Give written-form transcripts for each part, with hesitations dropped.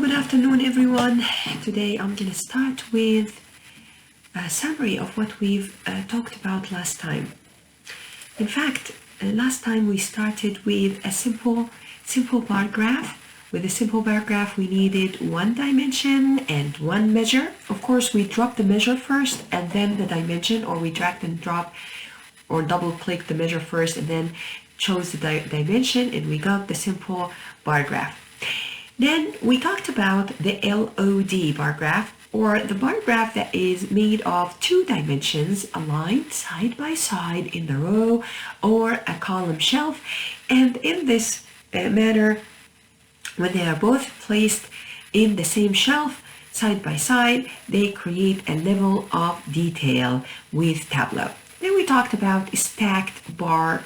good afternoon everyone. Today I'm going to start with a summary of what we've talked about last time. In fact, last time we started with a simple bar graph. With a simple bar graph we needed one dimension and one measure. Of course we dropped the measure first and then the dimension, or we dragged and dropped or double click the measure first and then chose the dimension, and we got the simple bar graph. Then we talked about the LOD bar graph, or the bar graph that is made of two dimensions aligned side by side in the row or a column shelf, and in this manner, when they are both placed in the same shelf side by side, they create a level of detail with Tableau. Then we talked about a stacked bar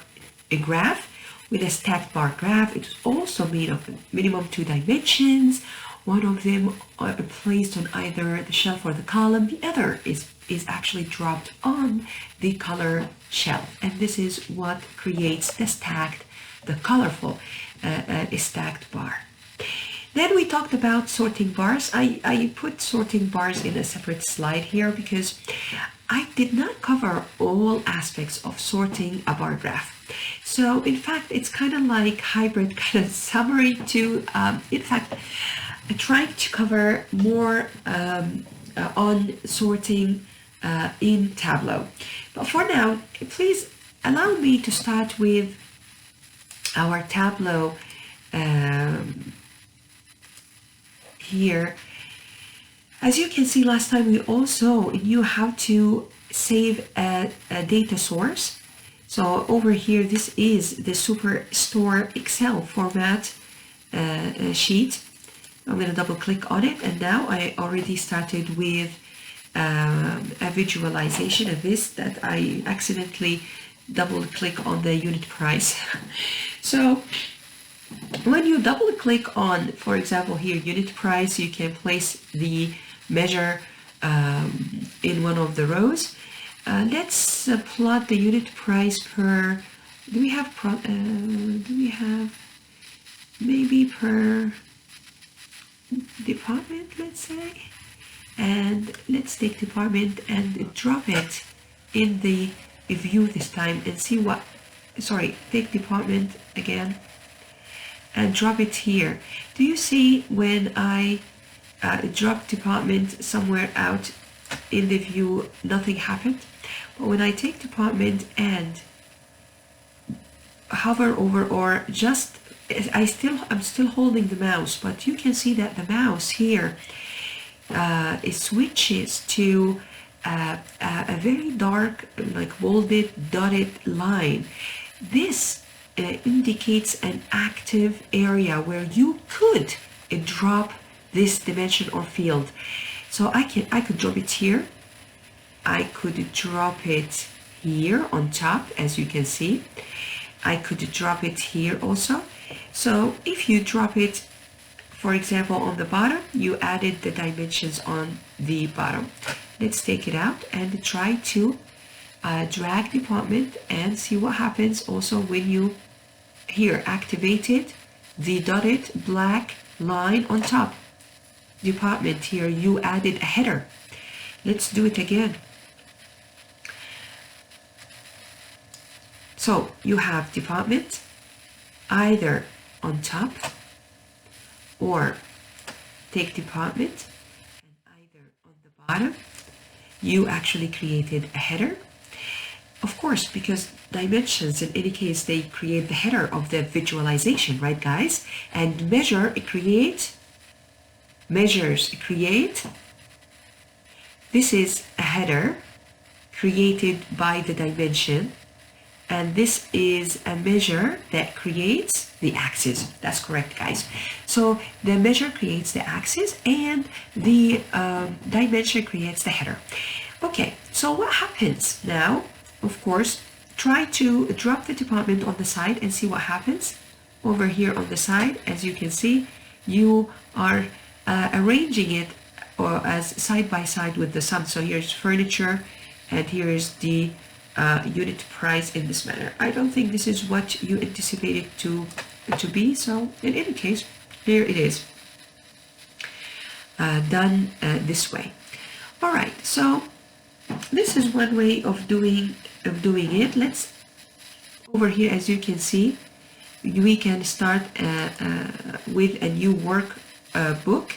graph. With a stacked bar graph, it is also made of minimum two dimensions. One of them are placed on either the shelf or the column. The other is actually dropped on the color shelf. And this is what creates the colorful stacked bar. Then we talked about sorting bars. I put sorting bars in a separate slide here because I did not cover all aspects of sorting a bar graph. So in fact, it's kind of like hybrid kind of summary to, in fact, I tried to cover more on sorting in Tableau. But for now, please allow me to start with our Tableau here. As you can see, last time we also knew how to save a data source. So over here, this is the Superstore Excel format sheet. I'm going to double click on it, and now I already started with a visualization of this that I accidentally double click on the unit price. So when you double click on, for example, here unit price, you can place the measure in one of the rows. Let's plot the unit price per, do we have maybe per department, let's say, and let's take department and drop it in the view this time and see what, sorry, take department again and drop it here. Do you see when I drop department somewhere out in the view, nothing happened? But when I take department and hover over, or just, I'm still holding the mouse, but you can see that the mouse here it switches to a very dark, like bolded, dotted line. This indicates an active area where you could drop this dimension or field. So I could drop it here. I could drop it here on top, as you can see. I could drop it here also. So if you drop it, for example, on the bottom, you added the dimensions on the bottom. Let's take it out and try to drag department and see what happens also when you here activated the dotted black line on top. Department here, you added a header. Let's do it again. So you have department either on top, or take department and either on the bottom, you actually created a header. Of course, because dimensions in any case, they create the header of the visualization, right guys? And measure, create, measures, create. This is a header created by the dimension, and this is a measure that creates the axis. That's correct, guys. So the measure creates the axis and the dimension creates the header. Okay, so what happens now? Of course, try to drop the department on the side and see what happens. Over here on the side, as you can see, you are arranging it as side by side with the sum. So here's furniture and here is the unit price in this manner. I don't think this is what you anticipated to be, so in any case, here it is. done this way. All right, so this is one way of doing it. Let's over here, as you can see, we can start with a new workbook,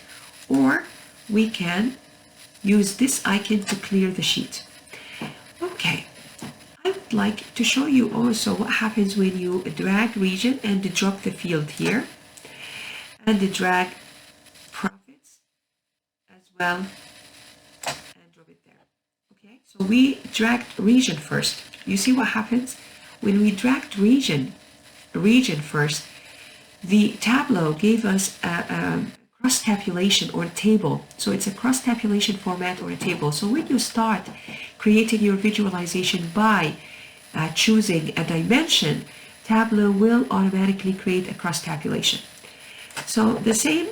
or we can use this icon to clear the sheet. Okay, I would like to show you also what happens when you drag region and drop the field here, and drag profits as well and drop it there. Okay, so we dragged region first. You see what happens when we dragged region first? The Tableau gave us a cross tabulation or table. So it's a cross tabulation format or a table. So when you start creating your visualization by choosing a dimension, Tableau will automatically create a cross tabulation. So the same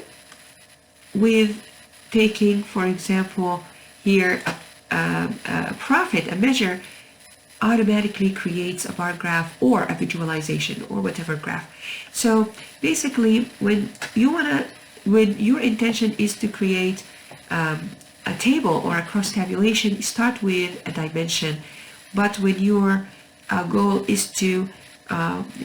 with taking, for example, here a profit, a measure, automatically creates a bar graph or a visualization or whatever graph. So basically, when your intention is to create a table or a cross tabulation, start with a dimension. But when your goal is to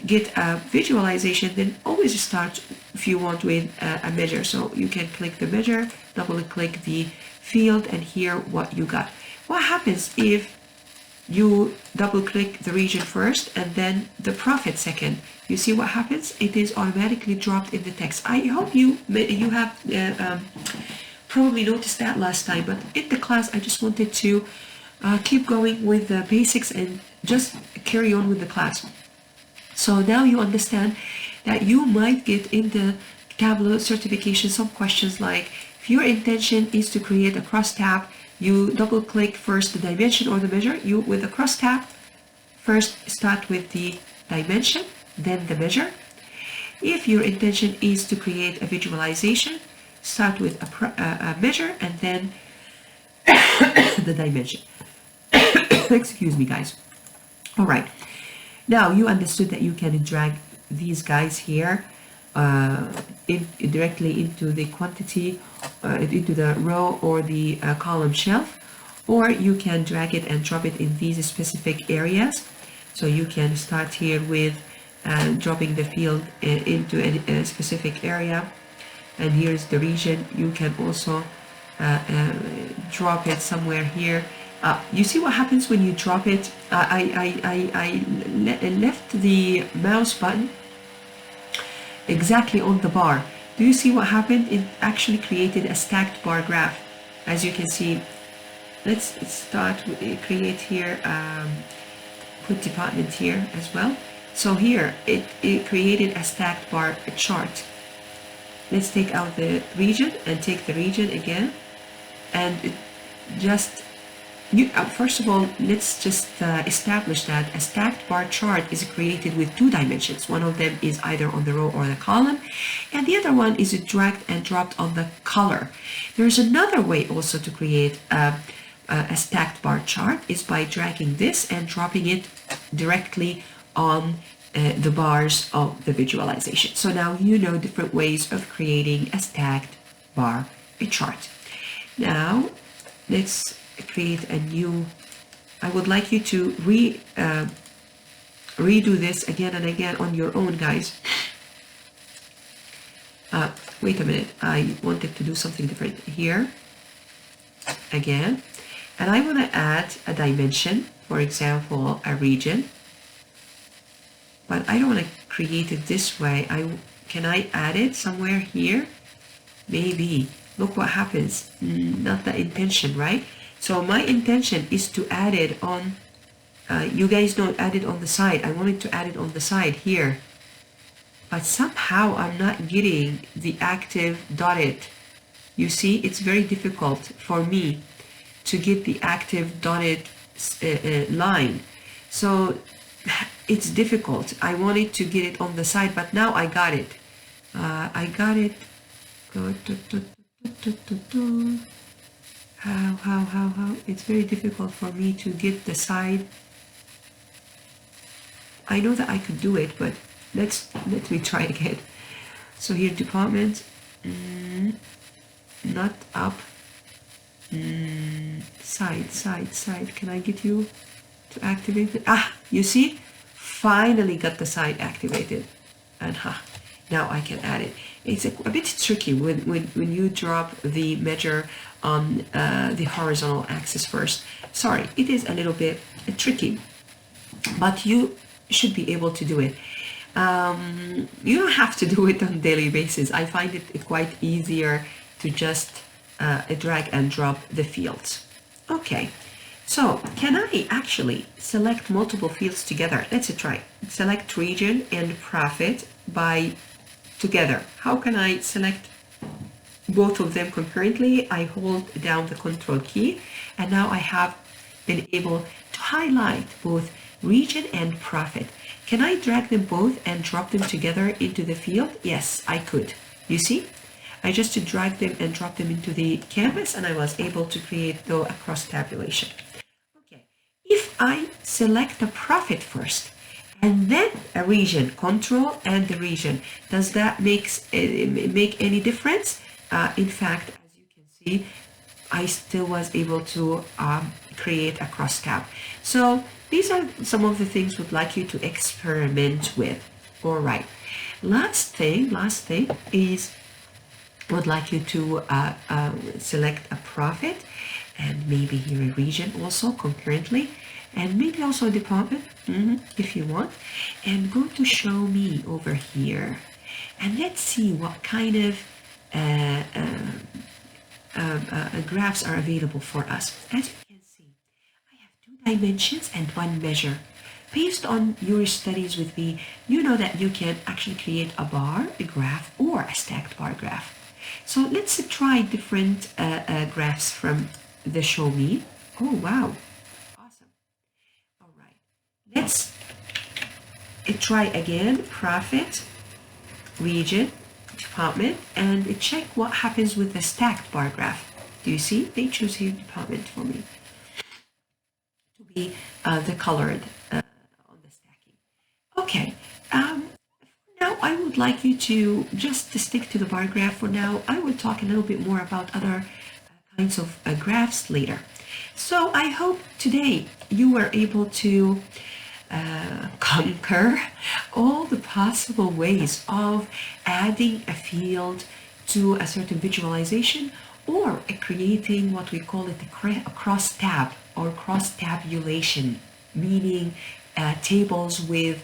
get a visualization, then always start, if you want, with a measure. So you can click the measure, double click the field, and here what you got. What happens if you double click the region first and then the profit second? You see what happens? It is automatically dropped in the text. I hope you have probably noticed that last time, but in the class I just wanted to keep going with the basics and just carry on with the class. So now you understand that you might get in the Tableau certification some questions like, if your intention is to create a cross tab, you double click first the dimension or the measure. You, with the cross tab, first start with the dimension, then the measure. If your intention is to create a visualization, start with a measure and then the dimension. Excuse me, guys. All right. Now you understood that you can drag these guys here directly into the quantity, into the row or the column shelf, or you can drag it and drop it in these specific areas. So you can start here with dropping the field into a specific area, and here's the region. You can also drop it somewhere here. You see what happens when you drop it? I left the mouse button exactly on the bar. Do you see what happened? It actually created a stacked bar graph. As you can see, let's start with create here, put department here as well. So here it created a stacked bar chart. Let's take out the region and take the region again, and just first of all, let's just establish that a stacked bar chart is created with two dimensions. One of them is either on the row or the column, and the other one is dragged and dropped on the color. There's another way also to create a stacked bar chart, is by dragging this and dropping it directly on the bars of the visualization. So now you know different ways of creating a stacked bar chart. Now let's create a new. I would like you to redo this again and again on your own, guys. Wait a minute, I wanted to do something different here again, and I want to add a dimension, for example a region, but I don't want to create it this way. Can I add it somewhere here? Maybe. Look what happens. Not the intention, right? So my intention is to add it on, you guys don't add it on the side. I wanted to add it on the side here. But somehow I'm not getting the active dotted. You see, it's very difficult for me to get the active dotted line. So it's difficult. I wanted to get it on the side, but now I got it. I got it. How? It's very difficult for me to get the side. I know that I could do it, but let me try again. So here, department, not up. Side. Can I get you to activate it? You see? Finally got the side activated. And now I can add it. It's a bit tricky when you drop the measure on the horizontal axis first. Sorry, it is a little bit tricky, but you should be able to do it. You don't have to do it on a daily basis. I find it quite easier to just drag and drop the fields. Okay, so can I actually select multiple fields together? Let's try. Select region and profit by together. How can I select both of them concurrently? I hold down the control key, and now I have been able to highlight both region and profit. Can I drag them both and drop them together into the field? Yes, I could. You see? I just drag them and drop them into the canvas, and I was able to create a cross tabulation. Okay, if I select the profit first and then a region, control and the region, does that make any difference? In fact, as you can see, I still was able to create a cross tab. So these are some of the things we'd like you to experiment with. All right, last thing is would like you to select a profit and maybe here a region also concurrently, and maybe also a department if you want, and go to show me over here, and let's see what kind of graphs are available for us. As you can see, I have 2 dimensions and 1 measure. Based on your studies with me, you know that you can actually create a bar, a graph, or a stacked bar graph. So let's try different graphs from the show me. Oh wow, awesome. All right, let's try again profit, region, department, and check what happens with the stacked bar graph. Do you see? They choose here department for me to be the colored on the stacking. Okay. Now I would like you to just stick to the bar graph for now. I will talk a little bit more about other kinds of graphs later. So I hope today you were able to conquer all the possible ways of adding a field to a certain visualization, or creating what we call it a cross tab or cross tabulation, meaning tables with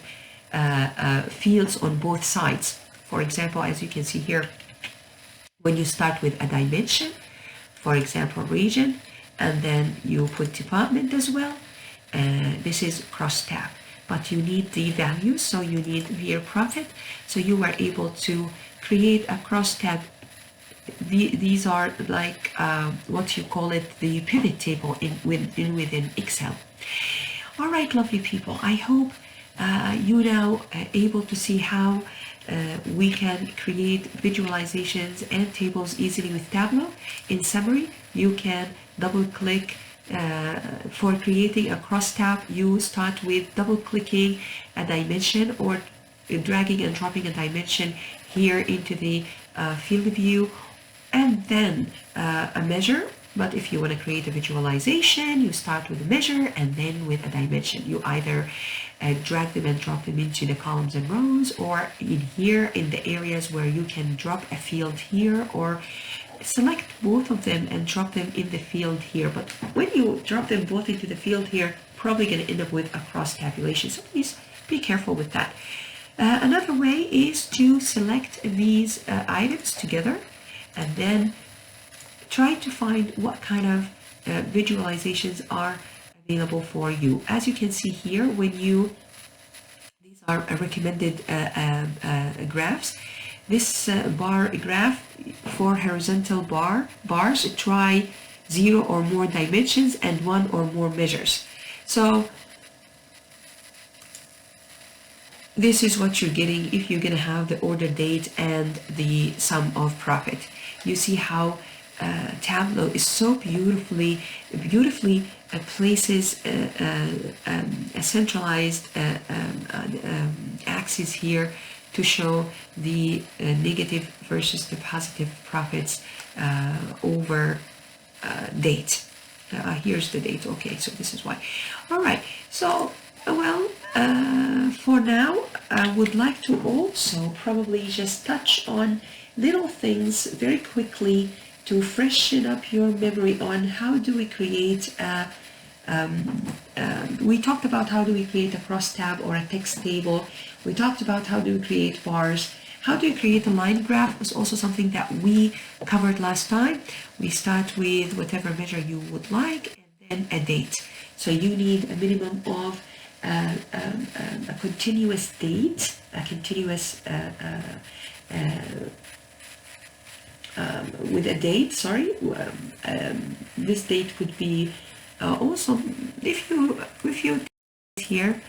fields on both sides. For example, as you can see here, when you start with a dimension, for example region, and then you put department as well, this is cross tab, but you need the values, so you need here profit, so you are able to create a cross tab. These are like what you call it, the pivot table within Excel. All right, lovely people, I hope you now able to see how we can create visualizations and tables easily with Tableau. In summary, you can double click for creating a cross tab. You start with double clicking a dimension or dragging and dropping a dimension here into the field view, and then a measure. But if you want to create a visualization, you start with a measure and then with a dimension. You either drag them and drop them into the columns and rows, or in here in the areas where you can drop a field here, or select both of them and drop them in the field here. But when you drop them both into the field here, probably going to end up with a cross tabulation. So please be careful with that. Another way is to select these items together and then try to find what kind of visualizations are available for you. As you can see here, these are recommended graphs. This bar graph for horizontal bars, try 0 or more dimensions and 1 or more measures. So this is what you're getting if you're going to have the order date and the sum of profit. You see how Tableau is so beautifully places a centralized axis here to show the negative versus the positive profits over date. Here's the date. Okay, so this is why. All right, so well, for now I would like to also probably just touch on little things very quickly to freshen up your memory on how do we create we talked about how do we create a cross tab or a text table. We talked about how do we create bars. How do you create a line graph was also something that we covered last time. We start with whatever measure you would like and then a date. So you need a minimum of a continuous date, a continuous with a date, sorry. This date could be also, if you here,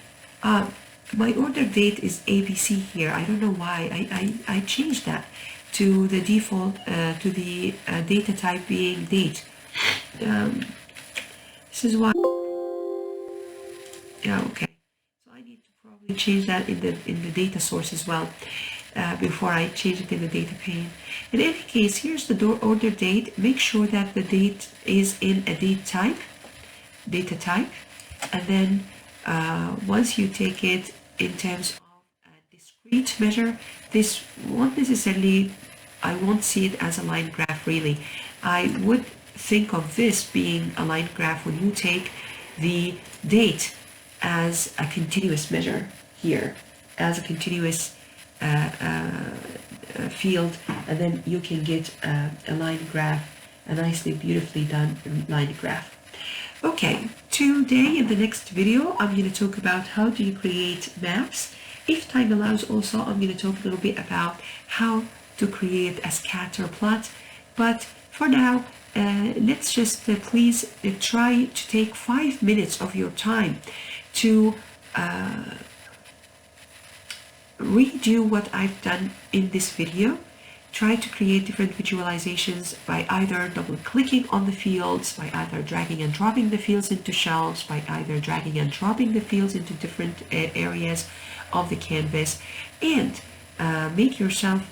my order date is ABC here. I don't know why I changed that to the default to the data type being date. This is why. Yeah, okay. So I need to probably change that in the data source as well before I change it in the data pane. In any case, here's the order date. Make sure that the date is in a data type, and then once you take it in terms of a discrete measure, this won't necessarily, I won't see it as a line graph really. I would think of this being a line graph when you take the date as a continuous measure here, as a continuous field, and then you can get a line graph, a nicely, beautifully done line graph. Okay, today in the next video, I'm going to talk about how do you create maps. If time allows also, I'm going to talk a little bit about how to create a scatter plot. But for now, let's just please try to take 5 minutes of your time to redo what I've done in this video. Try to create different visualizations by either double clicking on the fields, by either dragging and dropping the fields into shelves, by either dragging and dropping the fields into different areas of the canvas, and make yourself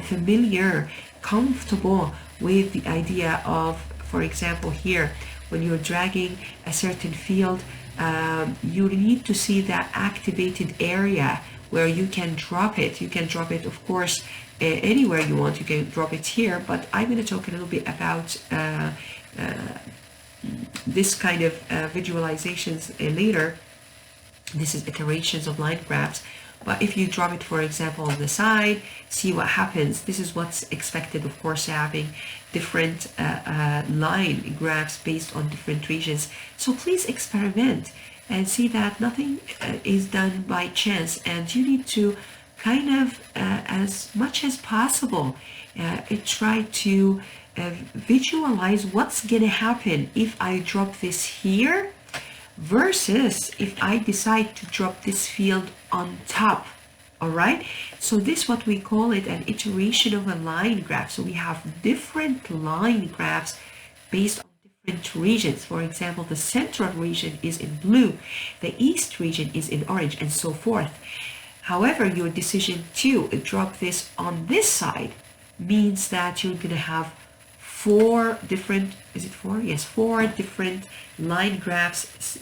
familiar, comfortable with the idea of, for example, here, when you're dragging a certain field, you need to see that activated area where you can drop it. You can drop it, of course, anywhere you want. You can drop it here, but I'm going to talk a little bit about this kind of visualizations later. This is iterations of line graphs, but if you drop it, for example, on the side, see what happens. This is what's expected, of course, having different line graphs based on different regions. So please experiment and see that nothing is done by chance, and you need to kind of as much as possible try to visualize what's gonna happen if I drop this here versus if I decide to drop this field on top. All right, so this is what we call it an iteration of a line graph. So we have different line graphs based on different regions. For example, the central region is in blue, the east region is in orange, and so forth. However, your decision to drop this on this side means that you're going to have 4 different, is it 4? Yes, 4 different line graphs,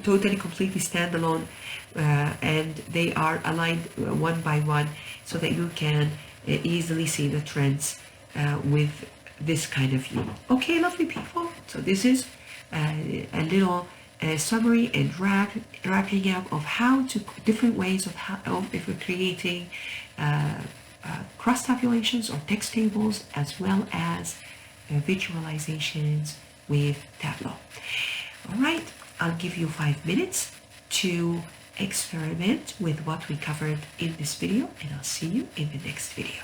totally, completely standalone, and they are aligned one by one so that you can easily see the trends with this kind of view. Okay, lovely people. So this is a little summary and wrapping up of how to different ways of how if we're creating cross tabulations or text tables, as well as visualizations with Tableau. All right, I'll give you 5 minutes to experiment with what we covered in this video, and I'll see you in the next video.